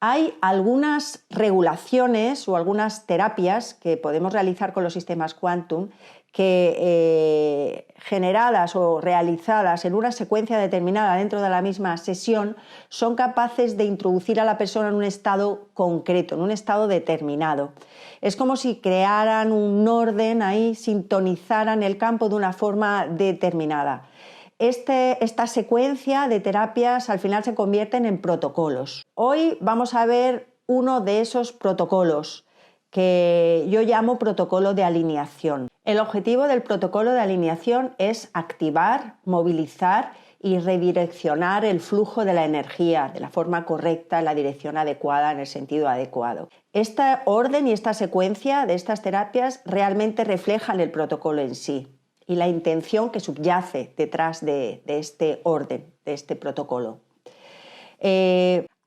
Hay algunas regulaciones o algunas terapias que podemos realizar con los sistemas quantum que generadas o realizadas en una secuencia determinada dentro de la misma sesión son capaces de introducir a la persona en un estado concreto, en un estado determinado. Es como si crearan un orden ahí, sintonizaran el campo de una forma determinada. Esta secuencia de terapias al final se convierten en protocolos. Hoy vamos a ver uno de esos protocolos que yo llamo protocolo de alineación. El objetivo del protocolo de alineación es activar, movilizar y redireccionar el flujo de la energía de la forma correcta, en la dirección adecuada, en el sentido adecuado. Esta orden y esta secuencia de estas terapias realmente reflejan el protocolo en sí y la intención que subyace detrás de este orden, de este protocolo.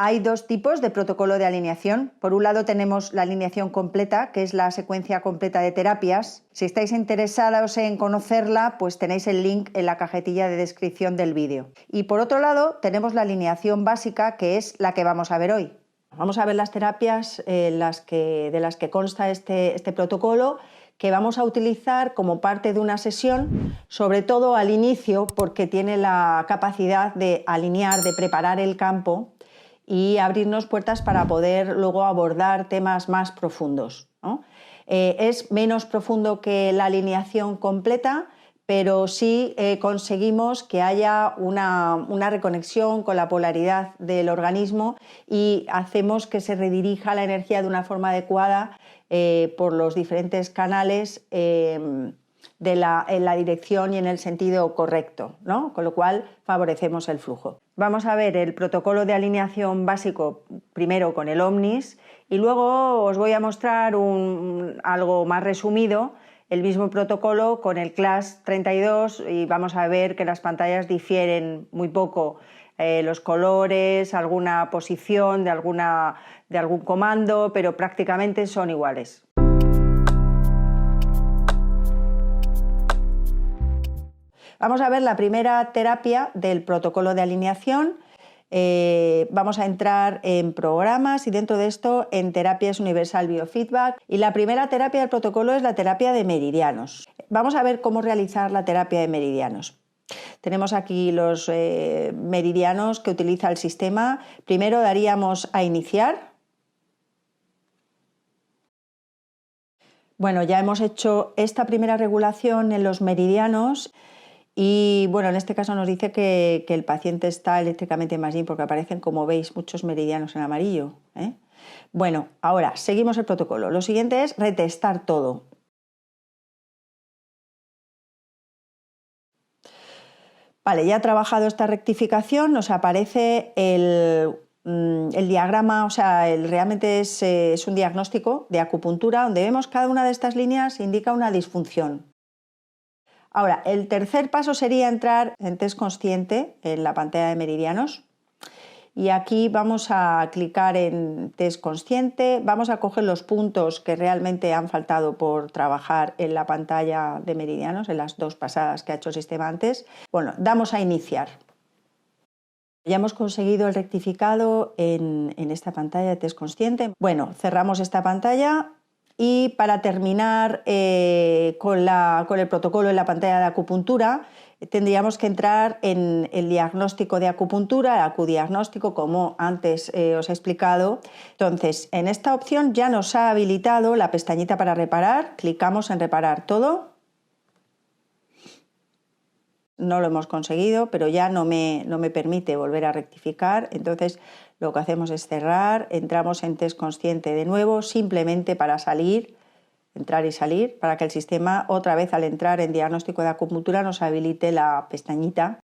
Hay dos tipos de protocolo de alineación. Por un lado tenemos la alineación completa, que es la secuencia completa de terapias. Si estáis interesados en conocerla, pues tenéis el link en la cajetilla de descripción del vídeo. Y por otro lado tenemos la alineación básica, que es la que vamos a ver hoy. Vamos a ver las terapias de las que consta este protocolo, que vamos a utilizar como parte de una sesión, sobre todo al inicio, porque tiene la capacidad de alinear, de preparar el campo y abrirnos puertas para poder luego abordar temas más profundos, ¿no? Es menos profundo que la alineación completa, pero sí conseguimos que haya una reconexión con la polaridad del organismo y hacemos que se redirija la energía de una forma adecuada por los diferentes canales en la dirección y en el sentido correcto, ¿no? Con lo cual favorecemos el flujo. Vamos a ver el protocolo de alineación básico primero con el Omnis y luego os voy a mostrar algo más resumido, el mismo protocolo con el Class 32 y vamos a ver que las pantallas difieren muy poco. Los colores, alguna posición de algún comando, pero prácticamente son iguales. Vamos a ver la primera terapia del protocolo de alineación. Vamos a entrar en programas y dentro de esto en terapias universal biofeedback. Y la primera terapia del protocolo es la terapia de meridianos. Vamos a ver cómo realizar la terapia de meridianos. Tenemos aquí los meridianos que utiliza el sistema. Primero daríamos a iniciar. Bueno, ya hemos hecho esta primera regulación en los meridianos y bueno, en este caso nos dice que el paciente está eléctricamente más yin porque aparecen, como veis, muchos meridianos en amarillo, ¿eh? Bueno, ahora seguimos el protocolo. Lo siguiente es retestar todo. Vale, ya ha trabajado esta rectificación, nos aparece el diagrama, o sea, realmente es un diagnóstico de acupuntura donde vemos cada una de estas líneas indica una disfunción. Ahora, el tercer paso sería entrar en test consciente en la pantalla de meridianos y aquí vamos a clicar en test consciente, vamos a coger los puntos que realmente han faltado por trabajar en la pantalla de meridianos, en las dos pasadas que ha hecho el sistema antes. Bueno, damos a iniciar. Ya hemos conseguido el rectificado en esta pantalla de test consciente. Bueno, cerramos esta pantalla y para terminar con el protocolo en la pantalla de acupuntura tendríamos que entrar en el diagnóstico de acupuntura, el acudiagnóstico, como antes os he explicado. Entonces, en esta opción ya nos ha habilitado la pestañita para reparar, clicamos en reparar todo. No lo hemos conseguido, pero ya no me permite volver a rectificar. Entonces lo que hacemos es cerrar, entramos en test consciente de nuevo, simplemente para salir, entrar y salir, para que el sistema otra vez al entrar en diagnóstico de acupuntura nos habilite la pestañita.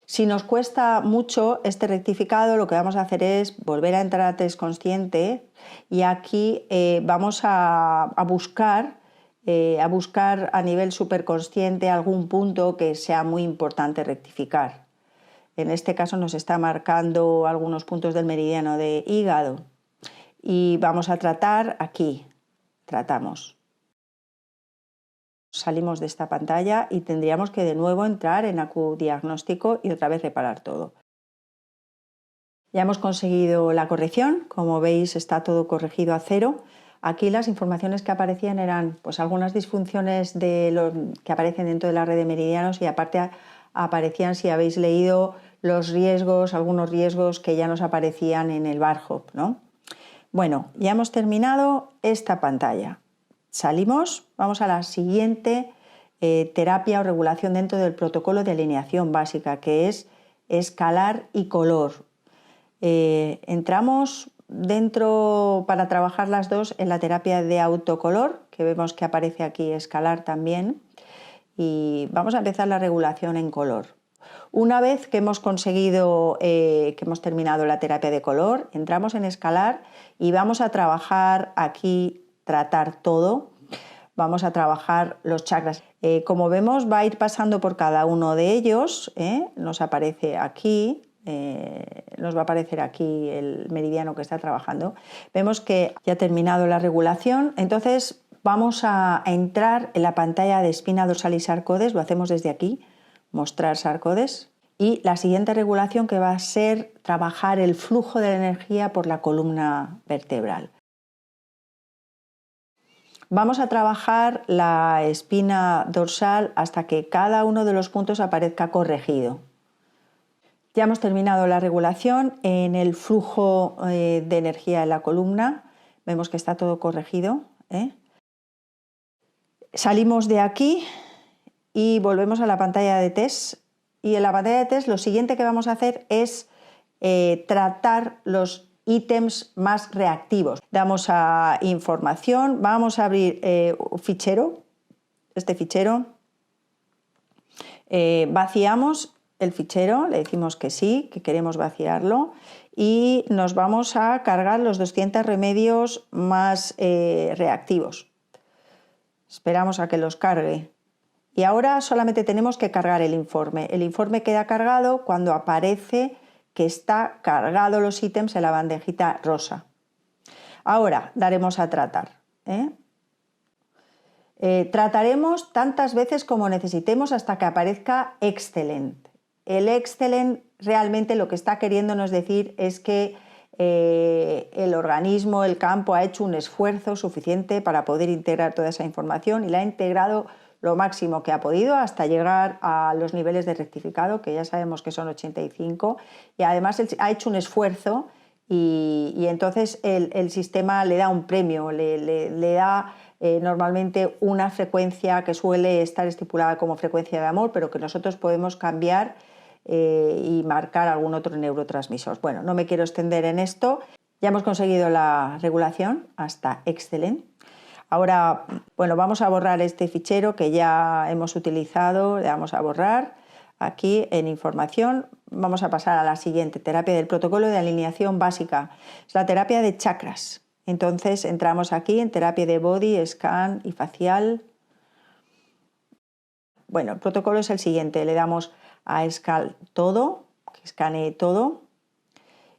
Si nos cuesta mucho este rectificado, lo que vamos a hacer es volver a entrar a test consciente y aquí vamos a buscar a nivel superconsciente algún punto que sea muy importante rectificar. En este caso nos está marcando algunos puntos del meridiano de hígado y vamos a tratar aquí. Tratamos. Salimos de esta pantalla y tendríamos que de nuevo entrar en acudiagnóstico y otra vez reparar todo. Ya hemos conseguido la corrección, como veis está todo corregido a 0. Aquí las informaciones que aparecían eran pues algunas disfunciones que aparecen dentro de la red de meridianos, y aparte aparecían, si habéis leído, los riesgos, algunos riesgos que ya nos aparecían en el Bar-Hop, ¿no? Bueno, ya hemos terminado esta pantalla. Salimos, vamos a la siguiente terapia o regulación dentro del protocolo de alineación básica, que es escalar y color. Entramos dentro, para trabajar las dos, en la terapia de autocolor, que vemos que aparece aquí escalar también, y vamos a empezar la regulación en color. Una vez que hemos conseguido, que hemos terminado la terapia de color, entramos en escalar y vamos a trabajar aquí, tratar todo. Vamos a trabajar los chakras. Como vemos, va a ir pasando por cada uno de ellos, nos aparece aquí, nos va a aparecer aquí el meridiano que está trabajando. Vemos que ya ha terminado la regulación, entonces vamos a entrar en la pantalla de espina dorsal y sarcodes, lo hacemos desde aquí, mostrar sarcodes, y la siguiente regulación, que va a ser trabajar el flujo de la energía por la columna vertebral. Vamos a trabajar la espina dorsal hasta que cada uno de los puntos aparezca corregido. Ya hemos terminado la regulación en el flujo de energía de la columna. Vemos que está todo corregido. Salimos de aquí y volvemos a la pantalla de test. Y en la pantalla de test lo siguiente que vamos a hacer es tratar los ítems más reactivos. Damos a información, vamos a abrir un fichero, este fichero, vaciamos el fichero, le decimos que sí, que queremos vaciarlo, y nos vamos a cargar los 200 remedios más reactivos. Esperamos a que los cargue. Y ahora solamente tenemos que cargar el informe. El informe queda cargado cuando aparece que está cargado los ítems en la bandejita rosa. Ahora daremos a tratar. Trataremos tantas veces como necesitemos hasta que aparezca excelente. El excelente realmente lo que está queriéndonos decir es que el organismo, el campo, ha hecho un esfuerzo suficiente para poder integrar toda esa información y la ha integrado lo máximo que ha podido hasta llegar a los niveles de rectificado, que ya sabemos que son 85, y además ha hecho un esfuerzo y entonces el sistema le da un premio, le da normalmente una frecuencia que suele estar estipulada como frecuencia de amor, pero que nosotros podemos cambiar y marcar algún otro neurotransmisor. Bueno, no me quiero extender en esto, ya hemos conseguido la regulación hasta excelente. Ahora, bueno, vamos a borrar este fichero que ya hemos utilizado, le damos a borrar. Aquí en información vamos a pasar a la siguiente, terapia del protocolo de alineación básica. Es la terapia de chakras. Entonces entramos aquí en terapia de body, scan y facial. Bueno, el protocolo es el siguiente, le damos a scan todo, que escanee todo.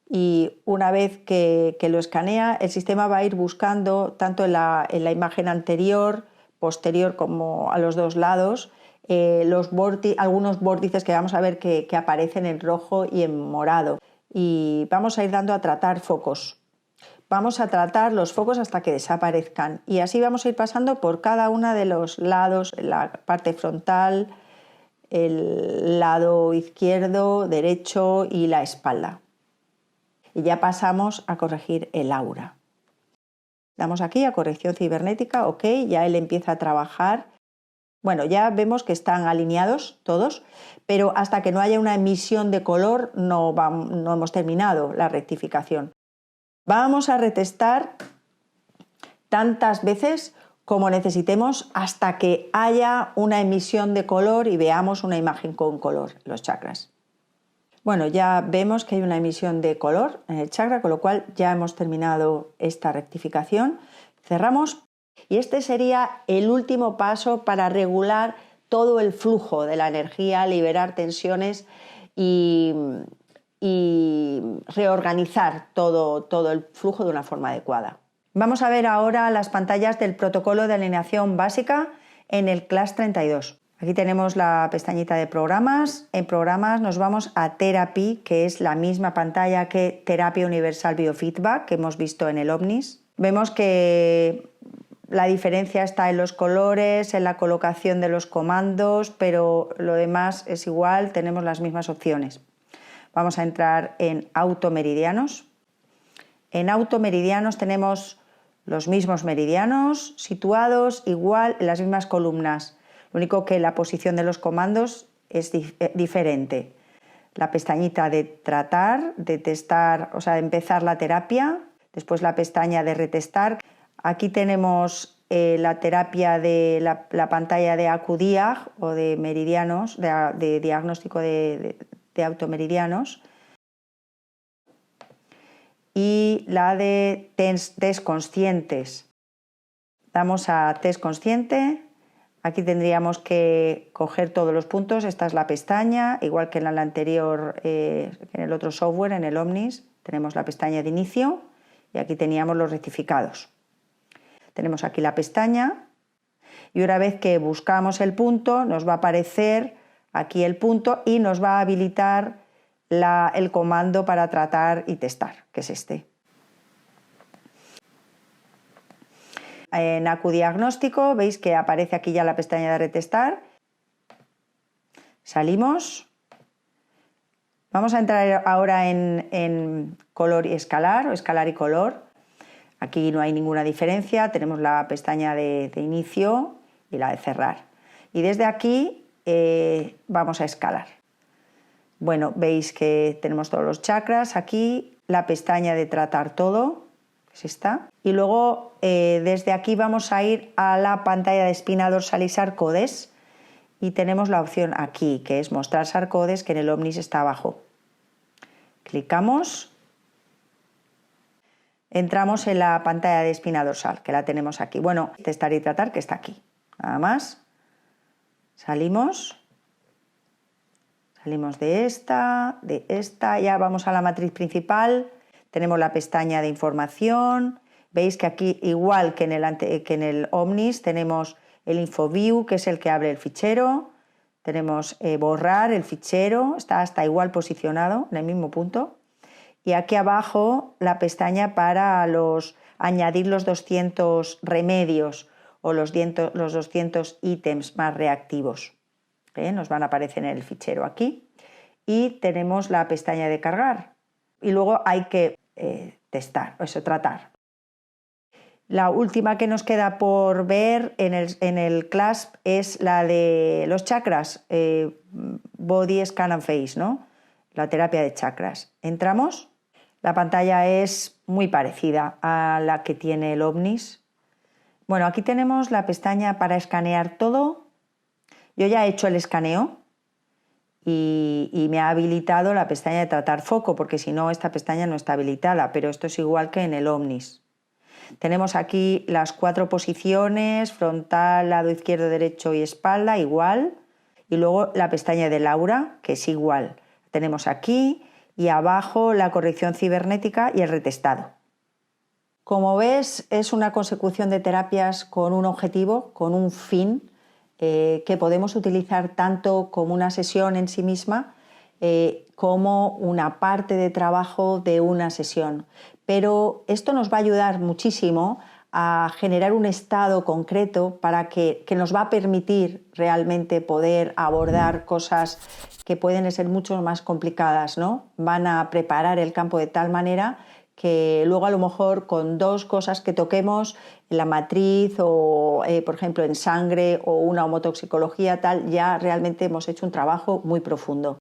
Y una vez que lo escanea, el sistema va a ir buscando tanto en la imagen anterior, posterior, como a los dos lados, algunos vórtices que vamos a ver que aparecen en rojo y en morado. Y vamos a ir dando a tratar focos. Vamos a tratar los focos hasta que desaparezcan. Y así vamos a ir pasando por cada uno de los lados, la parte frontal, el lado izquierdo, derecho y la espalda. Y ya pasamos a corregir el aura. Damos aquí a corrección cibernética, ok, ya él empieza a trabajar. Bueno, ya vemos que están alineados todos, pero hasta que no haya una emisión de color no hemos terminado la rectificación. Vamos a retestar tantas veces como necesitemos hasta que haya una emisión de color y veamos una imagen con color, los chakras. Bueno, ya vemos que hay una emisión de color en el chakra, con lo cual ya hemos terminado esta rectificación. Cerramos y este sería el último paso para regular todo el flujo de la energía, liberar tensiones y reorganizar todo el flujo de una forma adecuada. Vamos a ver ahora las pantallas del protocolo de alineación básica en el CLAS 32. Aquí tenemos la pestañita de programas. En programas nos vamos a Therapy, que es la misma pantalla que Terapia Universal Biofeedback que hemos visto en el Omnis. Vemos que la diferencia está en los colores, en la colocación de los comandos, pero lo demás es igual, tenemos las mismas opciones. Vamos a entrar en automeridianos. En automeridianos tenemos los mismos meridianos situados igual en las mismas columnas. Lo único que la posición de los comandos es diferente. La pestañita de tratar, de testar, o sea, de empezar la terapia, después la pestaña de retestar. Aquí tenemos la terapia de la pantalla de AcuDiag o de meridianos, de diagnóstico de automeridianos. Y la de test conscientes. Damos a test consciente. Aquí tendríamos que coger todos los puntos. Esta es la pestaña, igual que en la anterior, en el otro software, en el Omnis. Tenemos la pestaña de inicio y aquí teníamos los rectificados. Tenemos aquí la pestaña y una vez que buscamos el punto nos va a aparecer aquí el punto y nos va a habilitar el comando para tratar y testar, que es este. En AcuDiagnóstico veis que aparece aquí ya la pestaña de retestar. Salimos. Vamos a entrar ahora en color y escalar, o escalar y color. Aquí no hay ninguna diferencia, tenemos la pestaña de inicio y la de cerrar. Y desde aquí vamos a escalar. Bueno, veis que tenemos todos los chakras aquí, la pestaña de tratar todo, que es esta. Y luego desde aquí vamos a ir a la pantalla de espina dorsal y sarcodes y tenemos la opción aquí, que es mostrar sarcodes, que en el Omnis está abajo. Clicamos. Entramos en la pantalla de espina dorsal, que la tenemos aquí. Bueno, testar y tratar, que está aquí. Nada más. Salimos. Salimos de esta, ya vamos a la matriz principal. Tenemos la pestaña de información. Veis que aquí, igual que en el Omnis, tenemos el InfoView, que es el que abre el fichero. Tenemos borrar el fichero, está igual posicionado en el mismo punto. Y aquí abajo la pestaña para añadir los 200 remedios o los 200 ítems más reactivos. Nos van a aparecer en el fichero aquí. Y tenemos la pestaña de cargar. Y luego hay que tratar. La última que nos queda por ver en el CLASP es la de los chakras, Body Scan and Face, ¿no? La terapia de chakras. Entramos. La pantalla es muy parecida a la que tiene el Omnis. Bueno, aquí tenemos la pestaña para escanear todo. Yo ya he hecho el escaneo y me ha habilitado la pestaña de tratar foco, porque si no, esta pestaña no está habilitada, pero esto es igual que en el Omnis. Tenemos aquí las 4 posiciones, frontal, lado izquierdo, derecho y espalda, igual. Y luego la pestaña de Laura, que es igual. Tenemos aquí. Y abajo la corrección cibernética y el retestado. Como ves, es una consecución de terapias con un objetivo, con un fin, que podemos utilizar tanto como una sesión en sí misma como una parte de trabajo de una sesión. Pero esto nos va a ayudar muchísimo a generar un estado concreto para que nos va a permitir realmente poder abordar cosas que pueden ser mucho más complicadas, ¿no? Van a preparar el campo de tal manera que luego a lo mejor con 2 cosas que toquemos en la matriz o por ejemplo en sangre o una homotoxicología tal, ya realmente hemos hecho un trabajo muy profundo.